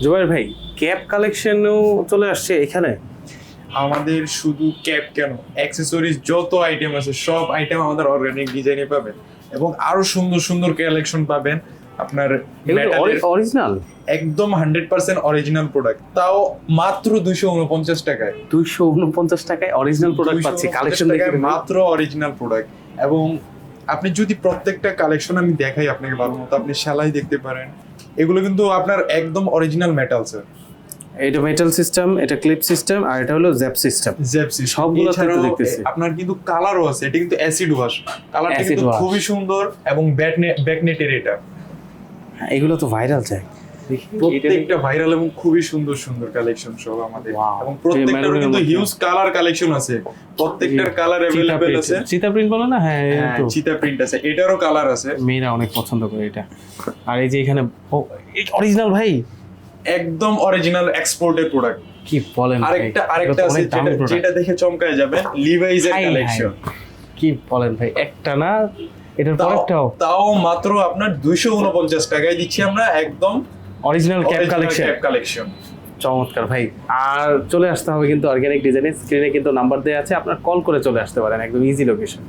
জুবাইর ভাই, ক্যাপ কালেকশনও চলে আসছে এখানে। আমাদের শুধু ক্যাপ কেন, অ্যাক্সেসরিজ যত আইটেম আছে সব আইটেম আমাদের অর্গানিক ডিজাইনে পাবেন এবং আরো সুন্দর সুন্দর কালেকশন পাবেন আপনার মেটালের অরিজিনাল একদম 100% অরিজিনাল প্রোডাক্ট, তাও মাত্র 249 টাকায়। 249 টাকায় অরিজিনাল প্রোডাক্ট পাচ্ছি। 249 কালেকশন দেখে টাকায় মাত্র অরিজিনাল প্রোডাক্ট। এবং আপনি যদি প্রত্যেকটা কালেকশন আমি দেখাই আপনাকে ভালো মতো, আপনি সেলাই দেখতে পারেন, এগুলো কিন্তু আপনার একদম অরিজিনাল মেটাল স্যার। এটা মেটাল সিস্টেম, এটা ক্লিপ সিস্টেম, আর এটা হলো জ্যাপ সিস্টেম। জেপসি সবগুলোতে তো দেখতেছি। আপনার কিন্তু কালারও আছে, এটা কিন্তু অ্যাসিড ওয়াশ, কালারটা Acid কিন্তু wash। খুবই সুন্দর এবং ব্যাকনেটের এটা এগুলো তো ভাইরাল যায়। প্রত্যেকটা ভাইরাল এবং খুবই সুন্দর সুন্দর কালেকশন সব আমাদের। Wow। এবং প্রত্যেকটার এই কিন্তু maroon-এর হিউজ কালার কালেকশন আছে, প্রত্যেকটার কালার अवेलेबल আছে। চিতা প্রিন্ট বলে না? হ্যাঁ, এই তো। চিতা প্রিন্ট আছে, এটারও কালার আছে। মেয়েরা অনেক পছন্দ করে এটা। আর এই যে এখানে অরিজিনাল ভাই, একদম অরিজিনাল এক্সপোর্টের প্রোডাক্ট। কি বলেন ভাই? আরেকটা আছে যেটা দেখে চমকায় যাবে, লিভাইজ এর হাই, কালেকশন। কি বলেন ভাই? একটা না, এটার পরেরটাও তাও মাত্র আপনার 249 টাকায় দিচ্ছি আমরা, একদম original cap collection. Cap collection. চমৎকার ভাই। আর চলে আসতে হবে কিন্তু অর্গানিক ডিজাইনের। স্ক্রিনে কিন্তু নাম্বার দেওয়া আছে, আপনার কল করে চলে আসতে পারেন, একদম ইজি লোকেশন।